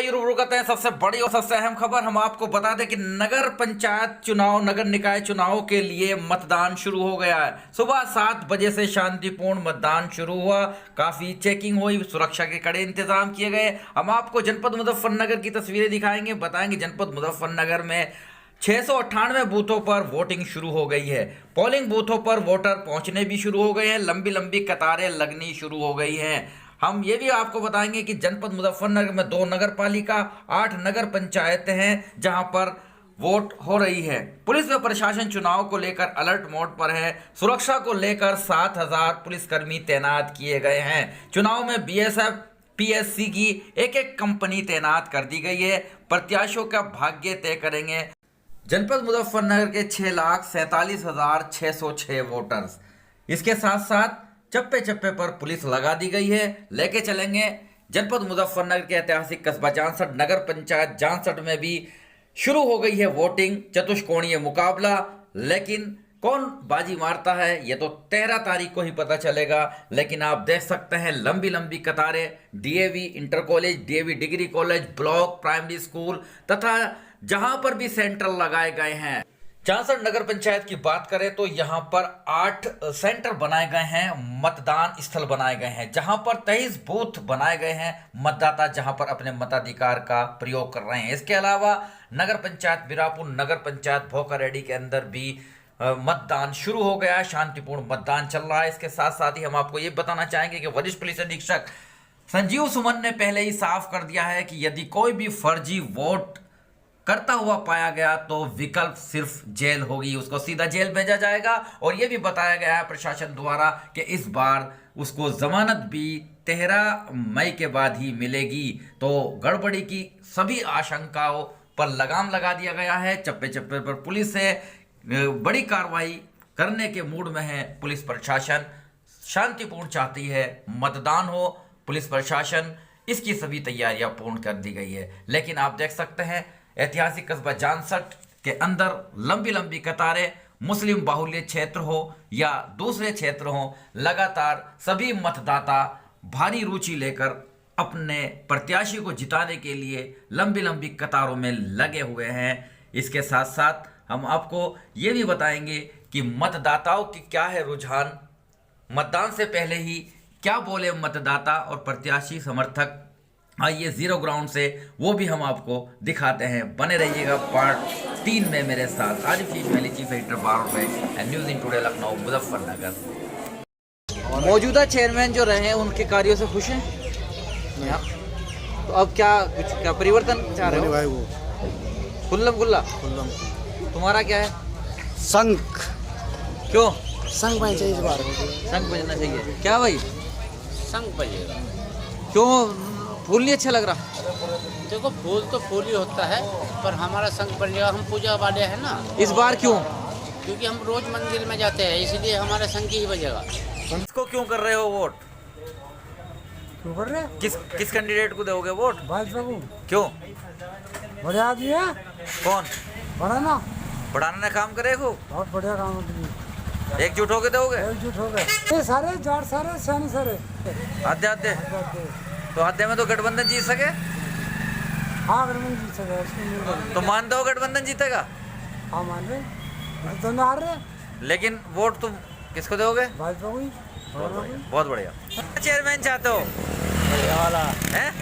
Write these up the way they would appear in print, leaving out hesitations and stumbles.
आइए रूबरू करते हैं सबसे बड़ी और सबसे अहम खबर। हम आपको बता दें कि नगर पंचायत चुनाव, नगर निकाय चुनाव के लिए मतदान शुरू हो गया है। सुबह 7 बजे से शांतिपूर्ण मतदान शुरू हुआ। काफी चेकिंग हुई, सुरक्षा के कड़े इंतजाम किए गए। हम आपको जनपद मुजफ्फरनगर की तस्वीरें दिखाएंगे, बताएंगे जनपद मुजफ्फरनगर में 698 बूथों पर वोटिंग शुरू हो गई है। पोलिंग बूथों पर वोटर पहुंचने भी शुरू हो गए हैं। लंबी लंबी कतारें लगनी शुरू हो गई हैं। हम ये भी आपको बताएंगे कि जनपद मुजफ्फरनगर में 2 नगर पालिका, 8 नगर पंचायतें हैं जहां पर वोट हो रही है। पुलिस व प्रशासन चुनाव को लेकर अलर्ट मोड पर है। सुरक्षा को लेकर 7000 पुलिसकर्मी तैनात किए गए हैं। चुनाव में बीएसएफ, पीएससी की एक कंपनी तैनात कर दी गई है। प्रत्याशियों का भाग्य तय करेंगे जनपद मुजफ्फरनगर के 6,47,606 वोटर्स। इसके साथ साथ चप्पे चप्पे पर पुलिस लगा दी गई है। लेके चलेंगे जनपद मुजफ्फरनगर के ऐतिहासिक कस्बा जानसठ, नगर पंचायत जानसठ में भी शुरू हो गई है वोटिंग। चतुष्कोणीय मुकाबला, लेकिन कौन बाजी मारता है ये तो 13 तारीख को ही पता चलेगा। लेकिन आप देख सकते हैं लंबी लंबी कतारें। DAV inter college, DAV degree college, block, primary school तथा जहां पर भी सेंटर लगाए गए हैं। जानसठ नगर पंचायत की बात करें तो यहां पर 8 सेंटर बनाए गए हैं, मतदान स्थल बनाए गए हैं, जहां पर 23 बूथ बनाए गए हैं। मतदाता जहां पर अपने मताधिकार का प्रयोग कर रहे हैं। इसके अलावा नगर पंचायत बीरापुर, नगर पंचायत भोकारेड्डी के अंदर भी मतदान शुरू हो गया। शांतिपूर्ण मतदान चल रहा है। इसके साथ साथ ही हम आपको ये बताना चाहेंगे कि वरिष्ठ पुलिस अधीक्षक संजीव सुमन ने पहले ही साफ कर दिया है कि यदि कोई भी फर्जी वोट करता हुआ पाया गया तो विकल्प सिर्फ जेल होगी, उसको सीधा जेल भेजा जाएगा। और यह भी बताया गया है प्रशासन द्वारा कि इस बार उसको जमानत भी 13 मई के बाद ही मिलेगी। तो गड़बड़ी की सभी आशंकाओं पर लगाम लगा दिया गया है। चप्पे चप्पे पर पुलिस है, बड़ी कार्रवाई करने के मूड में है पुलिस प्रशासन। शांतिपूर्ण चाहती है मतदान हो। पुलिस प्रशासन इसकी सभी तैयारियां पूर्ण कर दी गई है। लेकिन आप देख सकते हैं ऐतिहासिक कस्बा जानसठ के अंदर लंबी लंबी कतारें, मुस्लिम बाहुल्य क्षेत्र हो या दूसरे क्षेत्र हो, लगातार सभी मतदाता भारी रुचि लेकर अपने प्रत्याशी को जिताने के लिए लंबी लंबी कतारों में लगे हुए हैं। इसके साथ साथ हम आपको ये भी बताएंगे कि मतदाताओं की क्या है रुझान, मतदान से पहले ही क्या बोले मतदाता और प्रत्याशी समर्थक। आइए जीरो ग्राउंड से वो भी हम आपको दिखाते हैं। बने रहिएगा पार्ट 3 में मेरे साथ। आज chief editor bar and news in today Lucknow Muzaffarnagar. मौजूदा चेयरमैन जो रहे हैं उनके कार्यों से खुश हैं तो अब क्या परिवर्तन चाह रहे हो भाई? वो खुल्लम खुल्ला तुम्हारा क्या है? संघ। क्यों संघ बजना चाहिए इस बार? संघ बजना चाहिए क्या भाई? संग बजेगा। क्यों फूल नहीं अच्छा लग रहा? देखो फूल तो फूल ही होता है, पर हमारा संग बजेगा। हम पूजा वाले हैं ना। इस बार क्यों? क्योंकि हम रोज मंदिर में जाते हैं, इसलिए हमारा संग ही बजेगा। किसको क्यों कर रहे हो वोट? क्यों कर रहे? किस कैंडिडेट को दोगे वोट? भाजपा को। क्यों? बढ़िया आदमी है। कौन? बढ़ाना बढ़ाने काम करे को? बहुत बढ़िया काम है। एकजुट होके दोगे? एकजुट हो गए ये सारे जाट, सारे सियाने, सारे आधे आधे। तो आधे में तो गठबंधन जीत सके। हाँ गठबंधन जीत सके तो मानते हो गठबंधन जीतेगा? हाँ मान रहे, दोनों हार रहे। लेकिन वोट तुम किसको दोगे? भाजपा को ही। बहुत बढ़िया। चेयरमैन चाहते हो? बढ़िया वाला हैं?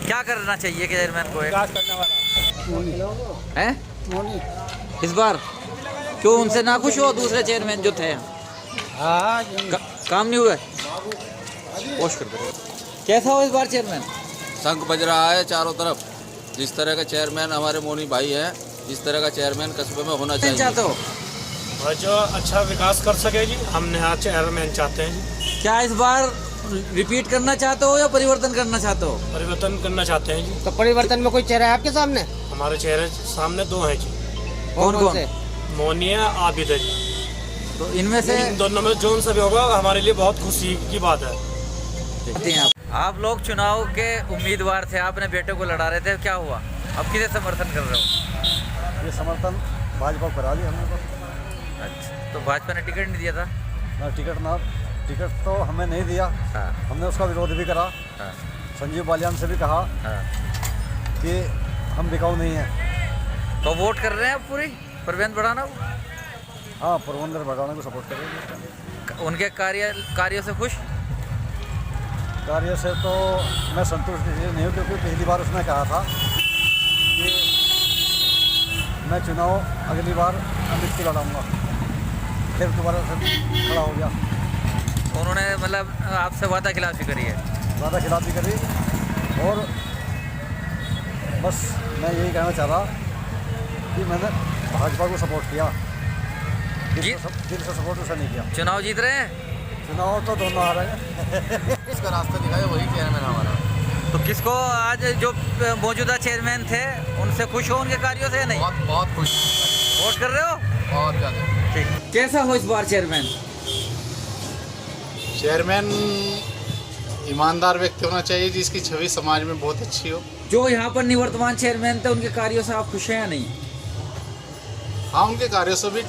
क्या करना चाहिए चेयरमैन को? विकास करने वाला हैं? इस बार क्यों उनसे ना खुश हो? दूसरे चेयरमैन जो थे काम नहीं हुए। पोस्ट कर दो। कैसा हो इस बार चेयरमैन? संघ बज रहा है चारों तरफ। जिस तरह का चेयरमैन हमारे मोनी भाई हैं, इस तरह का चेयरमैन कस्बे में होना चाहिए। चाहते हो जो अच्छा विकास कर सके जी, हम नया चेयरमैन चाहते हैं जी। क्या इस बार रिपीट करना चाहते हो या परिवर्तन करना चाहते हो? परिवर्तन करना चाहते हैं जी। तो परिवर्तन में कोई चेहरा है आपके सामने? हमारे चेहरे सामने 2 हैं जी, कौन कौन? मोनिया, आबिद है जी। तो इनमें से इन दोनों में जो सा भी होगा हमारे लिए बहुत खुशी की बात है। आप लोग चुनाव के उम्मीदवार थे, आपने बेटे को लड़ा रहे थे, क्या हुआ? अब किसे समर्थन कर रहे हो? ये समर्थन भाजपा को करा दिया हमने। अच्छा, तो भाजपा ने टिकट नहीं दिया था? टिकट तो हमें नहीं दिया। हाँ। हमने उसका विरोध भी करा। हाँ। संजीव बालियान से भी कहा। हाँ। कि हम बिकाऊ नहीं हैं। तो वोट कर रहे हैं आप पूरी प्रबंध बढ़ाना, हाँ, प्रबंधन बढ़ाने को सपोर्ट करेंगे। उनके कार्यों से खुश? कार्य से तो मैं संतुष्ट नहीं हूँ, क्योंकि पिछली बार उसने कहा था कि मैं चुनाव अगली बार अमित की लड़ाऊँगा, फिर दोबारा से खड़ा हो गया। उन्होंने मतलब आपसे वादा खिलाफी करी है? वादा खिलाफी करी, और बस मैं यही कहना चाह रहा कि मैंने भाजपा को सपोर्ट किया, दिल से सपोर्ट उसे नहीं किया। चुनाव जीत रहे हैं? चुनाव तो दोनों आ रहे हैं। इसका रास्ता दिखाया वही चेयरमैन हमारा। तो किसको आज जो मौजूदा चेयरमैन थे उनसे खुश हो, उनके कार्यों से? नहीं, बहुत खुश, वोट कर रहे हो? बहुत ज़्यादा। ठीक। कैसा हो इस बार चेयरमैन? चेयरमैन ईमानदार व्यक्ति होना चाहिए, जिसकी छवि समाज में बहुत अच्छी हो। जो यहाँ पर निवर्तमान चेयरमैन थे उनके कार्यों से आप खुश हैं या नहीं? हाँ, उनके कार्यों से भी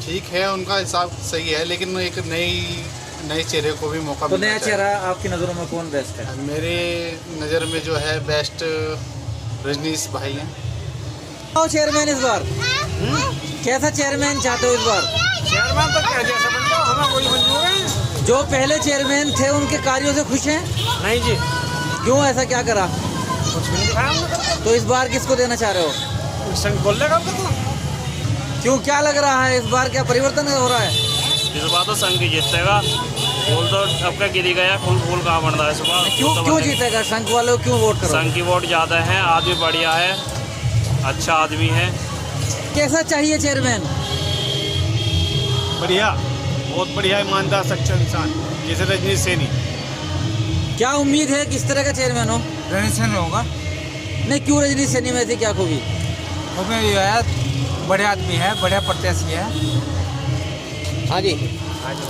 ठीक है, उनका हिसाब सही है, लेकिन एक नए चेहरे को भी मौका तो मिलना नया चाहिए। चेहरा आपकी नज़रों में कौन बेस्ट है? मेरे नज़र में जो है बेस्ट रजनीश भाई हैं। आओ चेयरमैन इस बार कैसा चेयरमैन चाहते हो इस बार? चेयरमैन तो क्या जैसा बनता हो, हमें वही मंजूर है। जो पहले चेयरमैन थे उनके कार्यों से खुश हैं? नहीं जी, क्यों, ऐसा क्या करा? कुछ भी नहीं दिखाया हमने। तो इस बार किसको देना चाह रहे हो? संग बोल लेगा आपको तो। क्यों, क्या लग रहा है इस बार, क्या परिवर्तन हो रहा है? इस बार तो संघ ही जीतेगा। फूल तो अब का गिरी गया, फूल कहाँ बन रहा है इस बार? क्यों जीतेगा? संघ वालों क्यों वोट करो? संघ की वोट ज़्यादा है, आदमी बढ़िया है, अच्छा आदमी है। कैसा चाहिए चेयरमैन? बढ़िया, बहुत बढ़िया, ईमानदार सच्चा इंसान, जैसे रजनीश सैनी। क्या उम्मीद है किस तरह का चेयरमैन हो? रजनीश सैनी होगा। नहीं, क्यों रजनीश सैनी में से क्या खूबी? वो में जो है बढ़िया आदमी है, बढ़िया प्रत्याशी है। हाँ जी,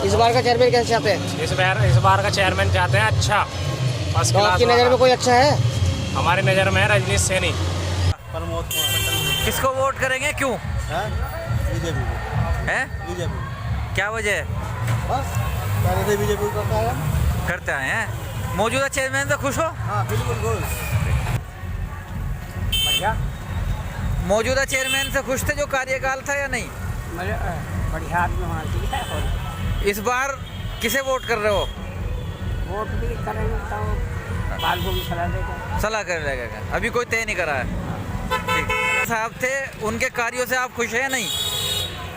इस बार का चेयरमैन कैसे चाहते हैं? इस बार का चेयरमैन चाहते हैं अच्छा, फर्स्ट तो क्लास आपकी नज़र में कोई अच्छा है? हमारी नज़र में है रजनीश सैनी। प्रमोद किसको वोट करेंगे, क्यों बीजेपी को। है? बीजेपी, क्या वजह है? बस पहले से बीजेपी को करता है। करते आए हैं। मौजूदा चेयरमैन से खुश हो? हाँ, बिल्कुल खुश। बढ़िया, मौजूदा चेयरमैन से खुश थे जो कार्यकाल था या नहीं? बढ़िया आदमी होना चाहिए। इस बार किसे वोट कर रहे हो? वोट भी करेंगे तो बाल को भी सलाह देगा। सलाह कर लगेगा, अभी कोई तय नहीं करा है। ठीक साहब थे, उनके कार्यों से आप खुश हैं या नहीं?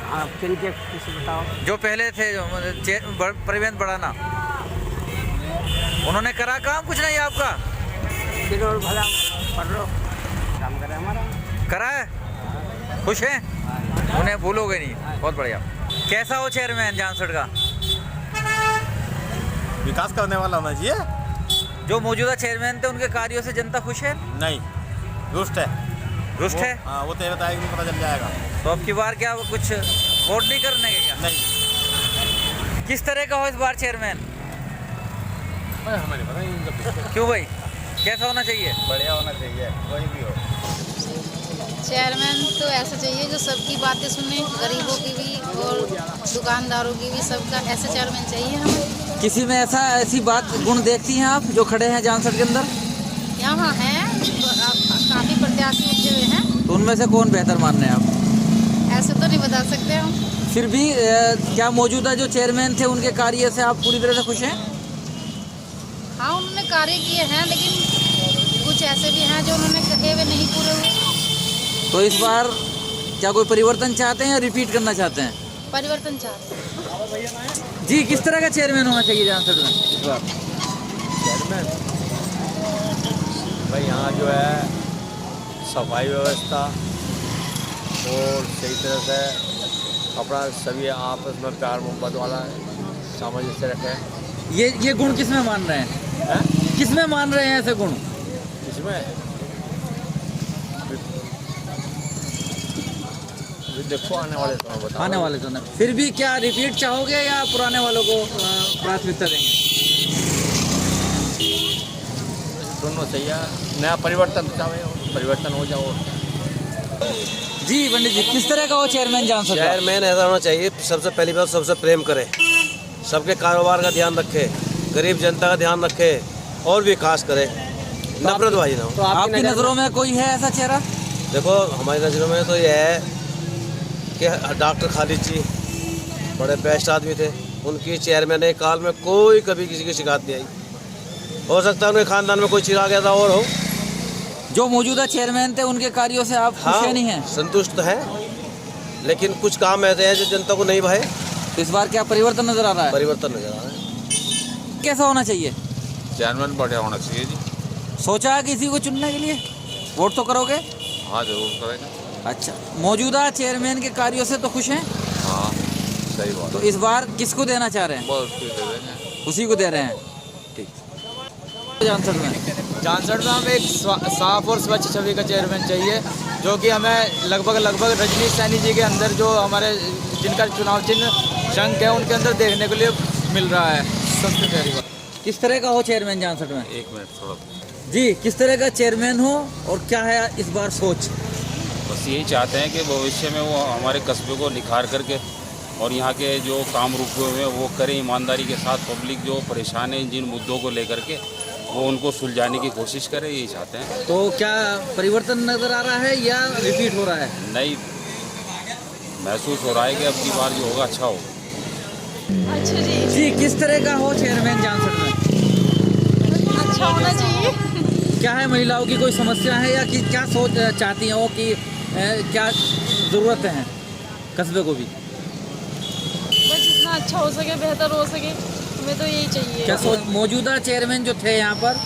हाँ, किनके किसी बताओ। जो पहले थे, जो प्रबंध बढ़ाना, उन्होंने करा काम कुछ नहीं आपका? किलोड़ भला पढ़ लो, काम करे हमारा। करा है, खुश हैं, उन्हें भूलोगे नहीं। बहुत बढ़िया। कैसा हो चेयरमैन जामसड़ का? विकास करने वाला होना चाहिए। जो मौजूदा चेयरमैन थे उनके कार्यों से जनता खुश है? नहीं, रुष्ट है। रुष्ट है? हाँ, वो तो बताएगा, नहीं पता चल जाएगा। तो अब की बार क्या कुछ वोट नहीं करने के क्या? नहीं। किस तरह का हो इस बार चेयरमैन? हमें नहीं पता। क्यों भाई, कैसा होना चाहिए? बढ़िया होना चाहिए, कोई भी हो। चेयरमैन तो ऐसा चाहिए जो सबकी बातें सुने, गरीबों की भी और दुकानदारों की भी, सबका ऐसा चेयरमैन चाहिए हमें। किसी में ऐसी बात गुण देखती हैं आप जो खड़े हैं जामसड़ के अंदर? यहाँ हैं काफ़ी प्रत्याशी उठे हुए हैं। तो उनमें से कौन बेहतर मान रहे हैं आप? ऐसे तो नहीं बता सकते हम। फिर भी क्या मौजूदा जो चेयरमैन थे उनके कार्य से आप पूरी तरह से खुश हैं? हाँ, उन्होंने कार्य किए हैं, लेकिन कुछ ऐसे भी हैं जो उन्होंने कहे हुए नहीं पूरे हुए। तो इस बार क्या कोई परिवर्तन चाहते हैं या रिपीट करना चाहते हैं? परिवर्तन चाहते हैं। जी, किस तरह का चेयरमैन होना चाहिए जामसड़ में इस बार? चेयरमैन भाई यहाँ जो है सफाई व्यवस्था और सही तरह से अपना सभी आपस में प्यार मोहब्बत वाला सामंजस्य से रखें। ये गुण किस में मान रहे हैं? किस में मान रहे हैं ऐसे गुण? इसमें देखो आने वाले समय बताओ। आने वाले समय फिर भी क्या रिपीट चाहोगे या पुराने वालों को प्राथमिकता देंगे? दोनों चाहिए, नया परिवर्तन परिवर्तन हो जाओ। जी पंडित जी, किस तरह का हो चेयरमैन जामसड़? चेयरमैन ऐसा होना चाहिए, सबसे पहली बात सबसे प्रेम करे, सबके कारोबार का ध्यान रखे, गरीब जनता का ध्यान रखे और विकास करे। नफरत भाई ना। तो आपकी नजरों में कोई है ऐसा चेहरा? देखो हमारी नज़रों में तो यह है कि डॉक्टर खालिद जी बड़े बेस्ट आदमी थे, उनकी चेयरमैन काल में कोई कभी किसी की शिकायत नहीं आई। हो सकता है उनके खानदान में कोई चीज आ गया था और हो। जो मौजूदा चेयरमैन थे उनके कार्यों से आप खुश हाँ, नहीं हैं? संतुष्ट है, लेकिन कुछ काम ऐसे हैं जो जनता को नहीं भाए। इस बार क्या परिवर्तन नजर आ रहा है? परिवर्तन नजर आ रहा है। कैसा होना चाहिए? चेयरमैन बढ़िया होना चाहिए जी। सोचा है किसी को चुनने के लिए? वोट तो करोगे? हाँ जरूर करेंगे। अच्छा, मौजूदा चेयरमैन के कार्यों से तो खुश हैं? हाँ सही बात। तो इस बार किसको देना चाह रहे हैं? बस उसको दे देंगे। उसी को दे रहे हैं। ठीक। जानसठ जानसठ में हमें एक साफ और स्वच्छ छवि का चेयरमैन चाहिए, जो कि हमें लगभग रजनीश सैनी जी के अंदर जो हमारे जिनका चुनाव चिन्ह शंख है उनके अंदर देखने के लिए मिल रहा है। सबसे पहली बात किस तरह का हो चेयरमैन जानसठ में? एक मिनट थोड़ा। जी, किस तरह का चेयरमैन हो और क्या है इस बार सोच? बस यही चाहते हैं कि भविष्य में वो हमारे कस्बे को निखार करके और यहाँ के जो काम रुके हुए हैं वो करें ईमानदारी के साथ। पब्लिक जो परेशान है जिन मुद्दों को लेकर के वो उनको सुलझाने की कोशिश करें, यही चाहते हैं। तो क्या परिवर्तन नजर आ रहा है या रिपीट हो रहा है? नहीं, महसूस हो रहा है कि अब की बार जो होगा अच्छा होगा। अच्छा जी, जी, किस तरह का हो चेयरमैन जानसठ में? अच्छा होना चाहिए। क्या है, महिलाओं की कोई समस्या है या कि क्या सोच चाहती हैं वो कि क्या ज़रूरत है कस्बे को भी? बस जितना अच्छा हो सके, बेहतर हो सके, हमें तो यही चाहिए। क्या सोच? मौजूदा चेयरमैन जो थे यहाँ पर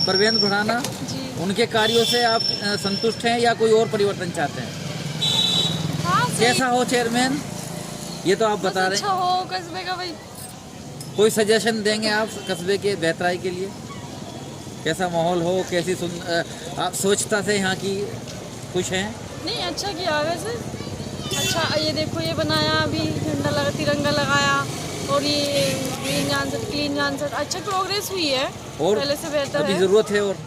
परवेंद्र भड़ाना, जी उनके कार्यों से आप संतुष्ट हैं या कोई और परिवर्तन चाहते हैं? हाँ, सही। कैसा हो चेयरमैन ये तो आप बता रहे अच्छा हैं। हो कस्बे का भाई। कोई सजेशन देंगे आप कस्बे के बेहतराई के लिए? कैसा माहौल हो, कैसी आप स्वच्छता से यहाँ की खुश हैं? नहीं, अच्छा किया वैसे। अच्छा, ये देखो ये बनाया, अभी झंडा लगा, तिरंगा लगाया, और ये क्लीन जानसठ अच्छा प्रोग्रेस हुई है और पहले से बेहतर अभी है। ज़रूरत है और?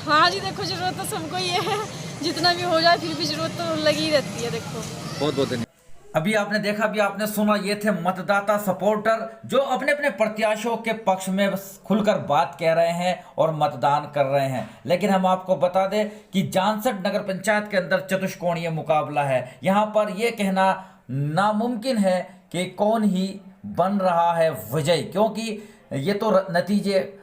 हाँ जी, देखो जरूरत तो सबको ही है, जितना भी हो जाए फिर भी जरूरत तो लगी रहती है। देखो बहुत बहुत धन्यवाद। अभी आपने देखा, अभी आपने सुना, ये थे मतदाता सपोर्टर जो अपने अपने प्रत्याशियों के पक्ष में खुलकर बात कह रहे हैं और मतदान कर रहे हैं। लेकिन हम आपको बता दें कि जानसठ नगर पंचायत के अंदर चतुष्कोणीय मुकाबला है। यहाँ पर यह कहना नामुमकिन है कि कौन ही बन रहा है विजयी, क्योंकि ये तो नतीजे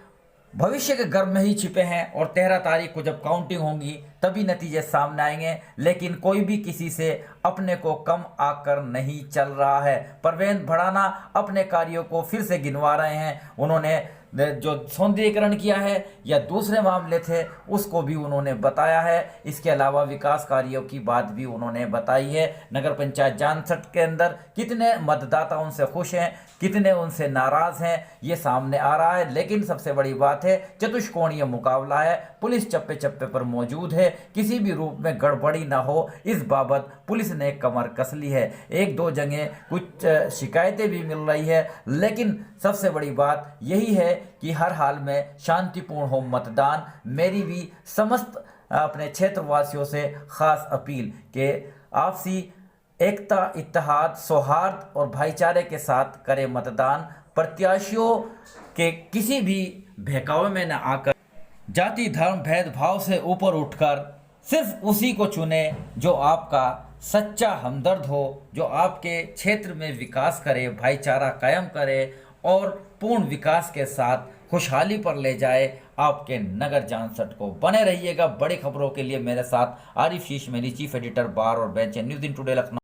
भविष्य के गर्भ में ही छिपे हैं और 13 तारीख को जब काउंटिंग होगी तभी नतीजे सामने आएंगे। लेकिन कोई भी किसी से अपने को कम आकर नहीं चल रहा है। परवेंद्र भड़ाना अपने कार्यों को फिर से गिनवा रहे हैं। उन्होंने जो सौंदर्यीकरण किया है या दूसरे मामले थे उसको भी उन्होंने बताया है। इसके अलावा विकास कार्यों की बात भी उन्होंने बताई है। नगर पंचायत जानसठ के अंदर कितने मतदाता उनसे खुश हैं, कितने उनसे नाराज हैं, ये सामने आ रहा है। लेकिन सबसे बड़ी बात है, चतुष्कोणीय मुकाबला है, पुलिस चप्पे चप्पे पर मौजूद है, किसी भी रूप में गड़बड़ी ना हो इस बाबत पुलिस ने कमर कस ली है। एक दो जगह कुछ शिकायतें भी मिल रही है, लेकिन सबसे बड़ी बात यही है कि हर हाल में शांतिपूर्ण हो मतदान। मेरी भी समस्त अपने क्षेत्रवासियों से खास अपील कि आपसी एकता, इत्तेहाद, सौहार्द और भाईचारे के साथ करें मतदान। प्रत्याशियों के किसी भी बहकावे में न आकर जाति धर्म भेदभाव से ऊपर उठकर सिर्फ उसी को चुने जो आपका सच्चा हमदर्द हो, जो आपके क्षेत्र में विकास करे, भाईचारा कायम करे और पूर्ण विकास के साथ खुशहाली पर ले जाए आपके नगर जानसठ को। बने रहिएगा बड़ी खबरों के लिए मेरे साथ। आरिफ शीश मेरी चीफ एडिटर बार और bench news in today Lucknow.